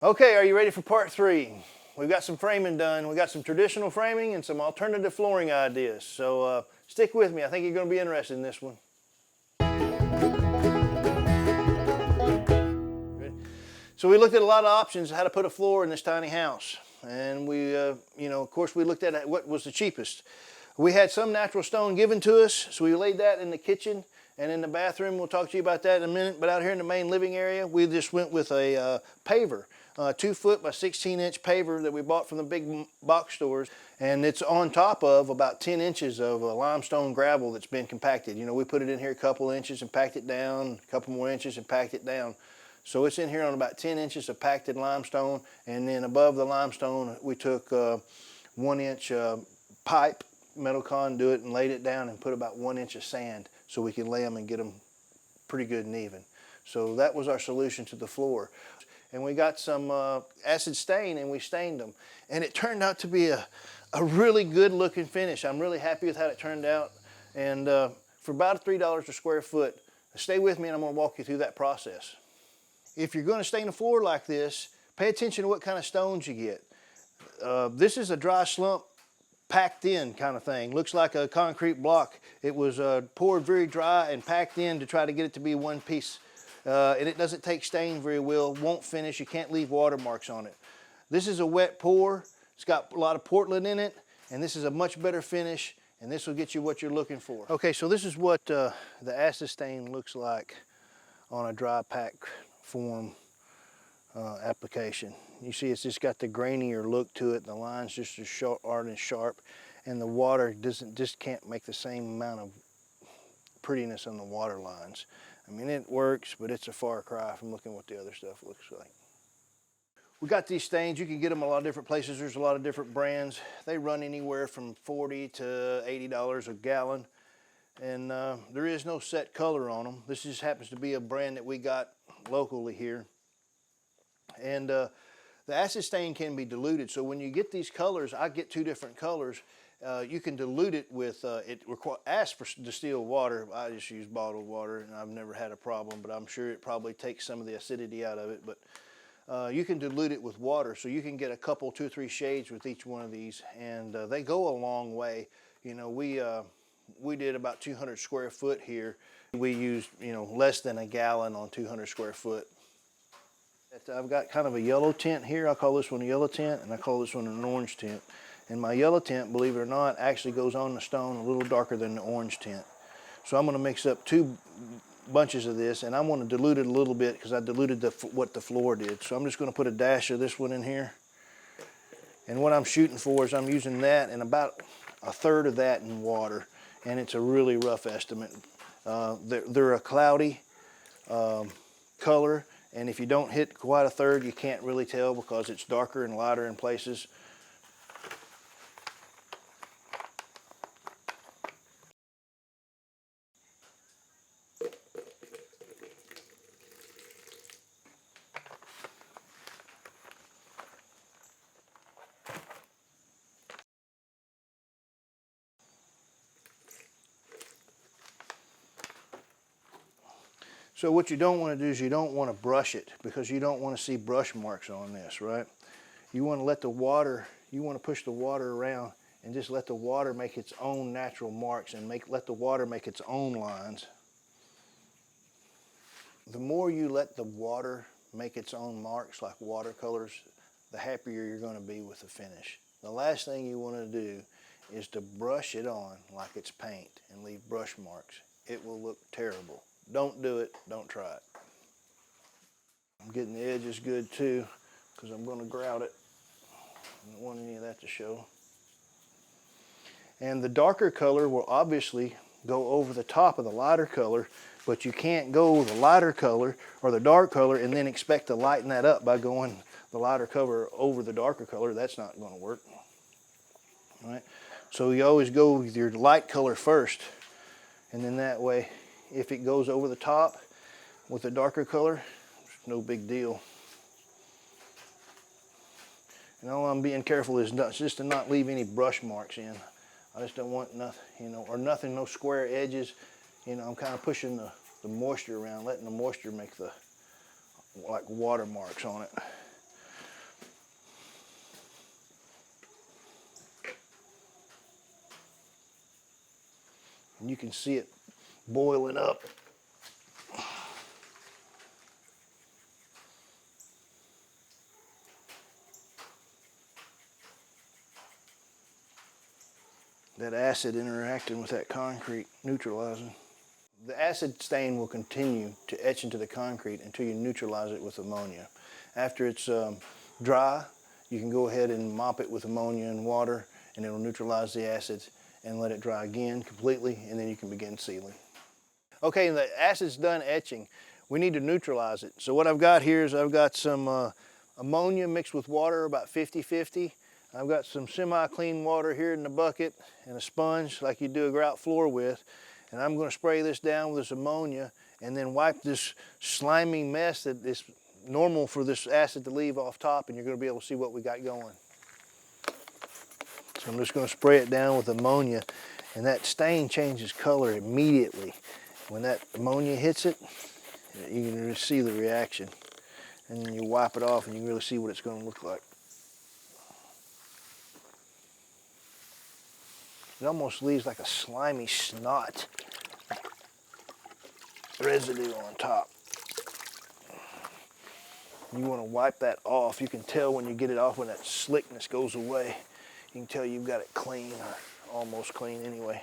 Okay, are you ready for part 3? We've got some framing done. We got some traditional framing and some alternative flooring ideas. So stick with me. I think you're going to be interested in this one. Ready? So we looked at a lot of options how to put a floor in this tiny house. And we, of course, we looked at what was the cheapest. We had some natural stone given to us, so we laid that in the kitchen and in the bathroom. We'll talk to you about that in a minute. But out here in the main living area, we just went with a paver. 2 foot by 16-inch paver that we bought from the big box stores, and it's on top of about 10 inches of limestone gravel that's been compacted. You know, we put it in here a couple inches and packed it down, a couple more inches and packed it down. So it's in here on about 10 inches of packed limestone, and then above the limestone we took 1-inch pipe, metal conduit, and laid it down and put about 1 inch of sand so we could lay them and get them pretty good and even. So that was our solution to the floor. And we got some acid stain and we stained them. And it turned out to be a really good looking finish. I'm really happy with how it turned out. And for about $3 a square foot, stay with me and I'm gonna walk you through that process. If you're gonna stain a floor like this, pay attention to what kind of stones you get. This is a dry slump packed in kind of thing. Looks like a concrete block. It was poured very dry and packed in to try to get it to be one piece. And it doesn't take stain very well, won't finish, you can't leave watermarks on it. This is a wet pour, it's got a lot of Portland in it, and this is a much better finish, and this will get you what you're looking for. Okay, so this is what the acid stain looks like on a dry pack form application. You see it's just got the grainier look to it, the lines just as sharp, aren't as sharp, and the water just can't make the same amount of prettiness on the water lines. I mean, it works, but it's a far cry from looking what the other stuff looks like. We got these stains. You can get them a lot of different places. There's a lot of different brands. They run anywhere from $40 to $80 a gallon. And there is no set color on them. This just happens to be a brand that we got locally here. And the acid stain can be diluted. So when you get these colors, I get 2 different colors. You can dilute it with, it asks for distilled water. I just use bottled water and I've never had a problem, but I'm sure it probably takes some of the acidity out of it. But you can dilute it with water, so you can get a couple, 2 or 3 shades with each one of these, and they go a long way. You know, we did about 200 square foot here. We used, less than a gallon on 200 square foot. I've got kind of a yellow tint here. I call this one a yellow tint, and I call this one an orange tint. And my yellow tint, believe it or not, actually goes on the stone a little darker than the orange tint. So I'm going to mix up 2 bunches of this, and I want to dilute it a little bit because I diluted what the floor did. So I'm just going to put a dash of this one in here. And what I'm shooting for is I'm using that and about 1/3 of that in water. And it's a really rough estimate. They're a cloudy color, and if you don't hit quite 1/3, you can't really tell because it's darker and lighter in places. So what you don't want to do is you don't want to brush it because you don't want to see brush marks on this, right? You want to let the water, you want to push the water around and just let the water make its own natural marks and let the water make its own lines. The more you let the water make its own marks like watercolors, the happier you're going to be with the finish. The last thing you want to do is to brush it on like it's paint and leave brush marks. It will look terrible. Don't do it, don't try it. I'm getting the edges good too because I'm going to grout it. I don't want any of that to show. And the darker color will obviously go over the top of the lighter color, but you can't go the lighter color or the dark color and then expect to lighten that up by going the lighter color over the darker color. That's not going to work. All right? So you always go with your light color first, and then that way if it goes over the top with a darker color, it's no big deal. And all I'm being careful is just to not leave any brush marks in. I just don't want nothing, or nothing, no square edges. I'm kind of pushing the moisture around, letting the moisture make the like watermarks on it. and you can see it boiling up. That acid interacting with that concrete, neutralizing. The acid stain will continue to etch into the concrete until you neutralize it with ammonia. After it's dry, you can go ahead and mop it with ammonia and water, and it'll neutralize the acids, and let it dry again completely, and then you can begin sealing. Okay, the acid's done etching. We need to neutralize it. So what I've got here is I've got some ammonia mixed with water, about 50-50. I've got some semi-clean water here in the bucket and a sponge like you do a grout floor with. And I'm going to spray this down with this ammonia and then wipe this slimy mess that is normal for this acid to leave off top, and you're going to be able to see what we got going. So I'm just going to spray it down with ammonia, and that stain changes color immediately. When that ammonia hits it, you can really see the reaction. And then you wipe it off and you can really see what it's going to look like. It almost leaves like a slimy snot residue on top. You want to wipe that off. You can tell when you get it off, when that slickness goes away. You can tell you've got it clean, or almost clean anyway.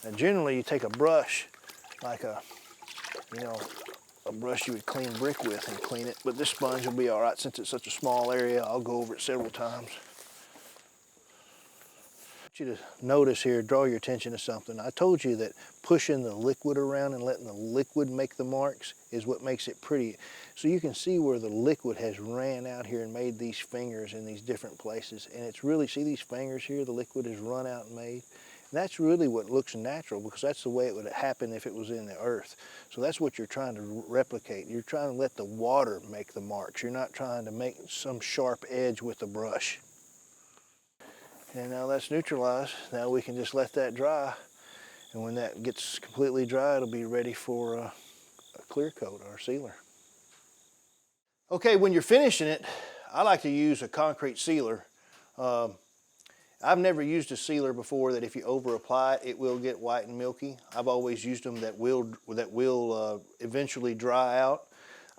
Now generally you take a brush, like a brush you would clean brick with, and clean it, but this sponge will be all right since it's such a small area. I'll go over it several times. I want you to notice here, draw your attention to something. I told you that pushing the liquid around and letting the liquid make the marks is what makes it pretty. So you can see where the liquid has ran out here and made these fingers in these different places. And it's really, see these fingers here, the liquid has run out and made. And that's really what looks natural, because that's the way it would happen if it was in the earth. So that's what you're trying to replicate. You're trying to let the water make the marks. You're not trying to make some sharp edge with the brush. And now that's neutralized. Now we can just let that dry. And when that gets completely dry, it'll be ready for a clear coat or sealer. Okay, when you're finishing it, I like to use a concrete sealer. I've never used a sealer before that if you over apply it, it will get white and milky. I've always used them that will eventually dry out.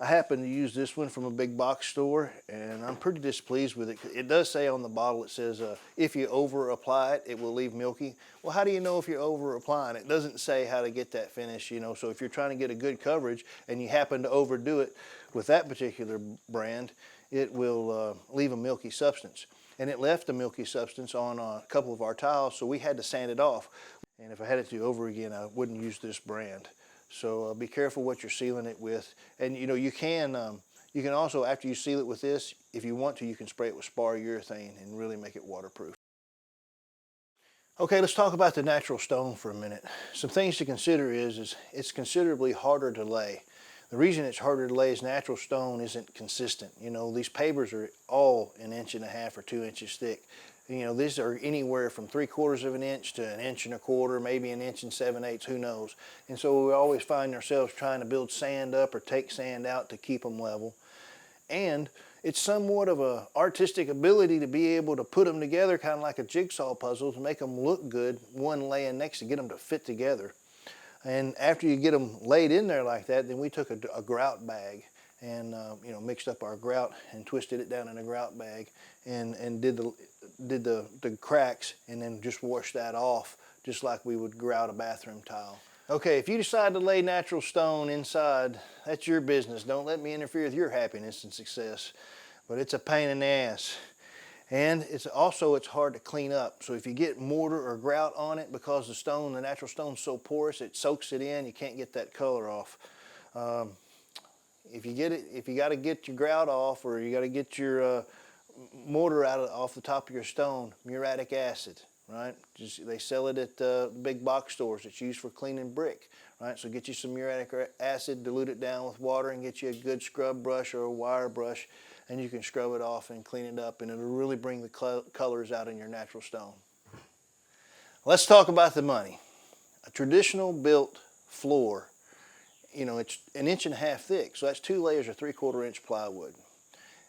I happen to use this one from a big box store, and I'm pretty displeased with it. It does say on the bottle, it says if you over apply it, it will leave milky. Well, how do you know if you're over applying it? It doesn't say how to get that finish, you know. So if you're trying to get a good coverage and you happen to overdo it with that particular brand, it will leave a milky substance. And it left a milky substance on a couple of our tiles, so we had to sand it off. And if I had it to do over again, I wouldn't use this brand. So be careful what you're sealing it with. And you know, you can also, after you seal it with this, if you want to, you can spray it with spar urethane and really make it waterproof. Okay, let's talk about the natural stone for a minute. Some things to consider is it's considerably harder to lay. The reason it's harder to lay is natural stone isn't consistent. You know, these pavers are all 1.5 inches or 2 inches thick. You know, these are anywhere from 3/4 of an inch to 1.25 inches, maybe 1 7/8 inches, who knows. And so we always find ourselves trying to build sand up or take sand out to keep them level. And it's somewhat of an artistic ability to be able to put them together, kind of like a jigsaw puzzle, to make them look good, one laying next to get them to fit together. And after you get them laid in there like that, then we took a grout bag and you know, mixed up our grout and twisted it down in a grout bag and did the cracks, and then just washed that off just like we would grout a bathroom tile. Okay, if you decide to lay natural stone inside, that's your business. Don't let me interfere with your happiness and success. But it's a pain in the ass. And it's hard to clean up. So if you get mortar or grout on it, because the natural stone's so porous, it soaks it in, you can't get that color off. If you got to get your grout off, or you got to get your mortar off the top of your stone, muriatic acid, right? They sell it at big box stores. It's used for cleaning brick, right? So get you some muriatic acid, dilute it down with water, and get you a good scrub brush or a wire brush, and you can scrub it off and clean it up, and it'll really bring the colors out in your natural stone. Let's talk about the money. A traditional built floor, you know, it's 1.5 inches thick, so that's 2 layers of 3/4 inch plywood.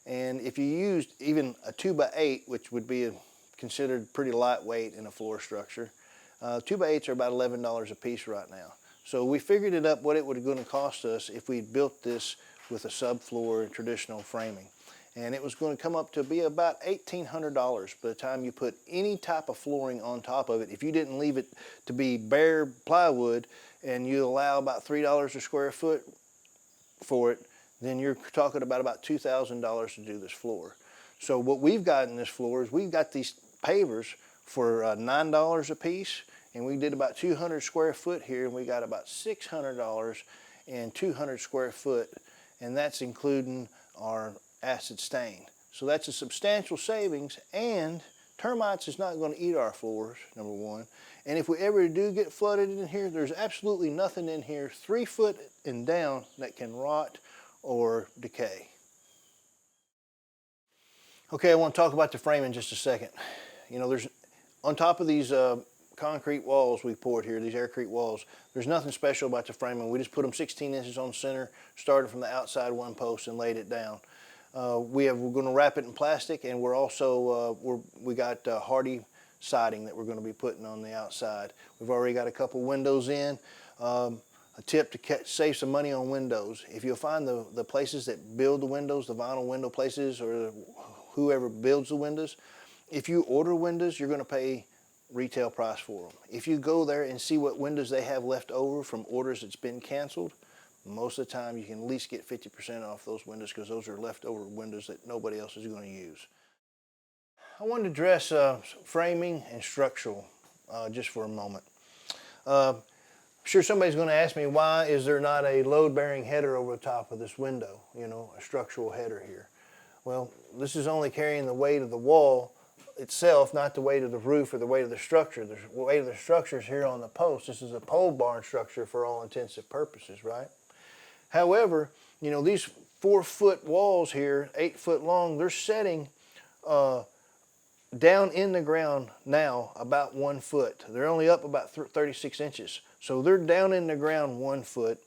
And if you used even a 2x8, which would be considered pretty lightweight in a floor structure, 2x8s are about $11 a piece right now. So we figured it up what it was going to cost us if we built this with a subfloor traditional framing. And it was going to come up to be about $1,800 by the time you put any type of flooring on top of it. If you didn't leave it to be bare plywood and you allow about $3 a square foot for it, then you're talking about $2,000 to do this floor. So what we've got in this floor is we've got these pavers for $9 a piece, and we did about 200 square foot here, and we got about $600 and 200 square foot, and that's including our acid stain. So that's a substantial savings, and termites is not going to eat our floors, number one. And if we ever do get flooded in here, there's absolutely nothing in here 3 foot and down that can rot or decay. Okay, I want to talk about the frame in just a second. You know, there's on top of these concrete walls we poured here, these Aircrete walls, there's nothing special about the framing. We just put them 16 inches on center, started from the outside one post and laid it down. We're going to wrap it in plastic, and we're also we got hardy siding that we're going to be putting on the outside. We've already got a couple windows in. A tip to save some money on windows: if you'll find the places that build the windows, the vinyl window places, or whoever builds the windows, if you order windows, you're going to pay retail price for them. If you go there and see what windows they have left over from orders that's been canceled, most of the time you can at least get 50% off those windows, because those are leftover windows that nobody else is going to use. I wanted to address framing and structural just for a moment. I'm sure somebody's going to ask me, why is there not a load-bearing header over the top of this window, you know, a structural header here? Well, this is only carrying the weight of the wall itself, not the weight of the roof or the weight of the structure. The weight of the structure is here on the post. This is a pole barn structure for all intensive purposes, right? However, you know, these 4-foot walls here, 8 foot long, they're setting down in the ground now about 1 foot. They're only up about 36 inches. So they're down in the ground 1 foot,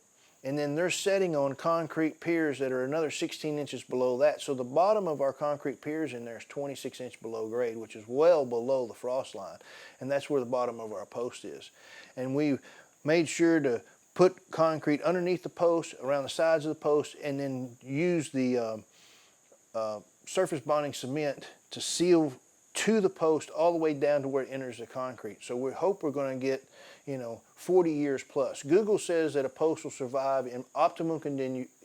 and then they're setting on concrete piers that are another 16 inches below that. So the bottom of our concrete piers in there is 26 inches below grade, which is well below the frost line. And that's where the bottom of our post is. And we made sure to put concrete underneath the post, around the sides of the post, and then use the surface bonding cement to seal to the post all the way down to where it enters the concrete. So we hope we're going to get, you know, 40 years plus. Google says that a post will survive in optimum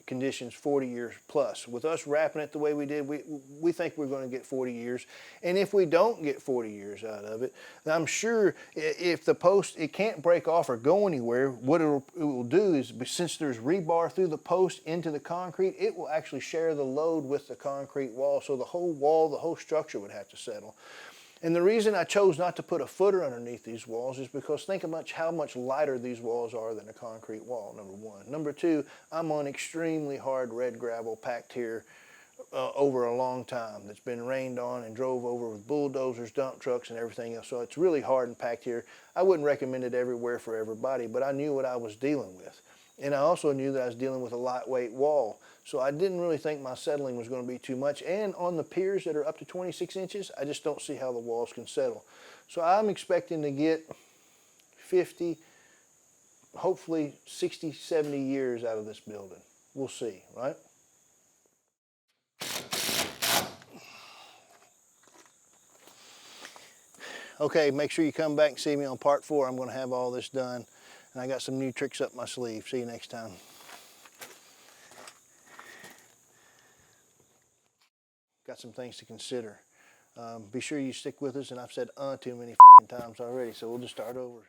conditions 40 years plus. With us wrapping it the way we did, we think we're going to get 40 years. And if we don't get 40 years out of it, I'm sure if the post, it can't break off or go anywhere, what it will do is, since there's rebar through the post into the concrete, it will actually share the load with the concrete wall. So the whole wall, the whole structure would have to settle. And the reason I chose not to put a footer underneath these walls is because think about how much lighter these walls are than a concrete wall, number one. Number two, I'm on extremely hard red gravel packed here over a long time that's been rained on and drove over with bulldozers, dump trucks, and everything else. So it's really hard and packed here. I wouldn't recommend it everywhere for everybody, but I knew what I was dealing with. And I also knew that I was dealing with a lightweight wall. So I didn't really think my settling was going to be too much. And on the piers that are up to 26 inches, I just don't see how the walls can settle. So I'm expecting to get 50, hopefully 60, 70 years out of this building. We'll see, right? Okay, make sure you come back and see me on part 4. I'm going to have all this done. And I got some new tricks up my sleeve. See you next time. Got some things to consider. Be sure you stick with us, and I've said too many times already, so we'll just start over.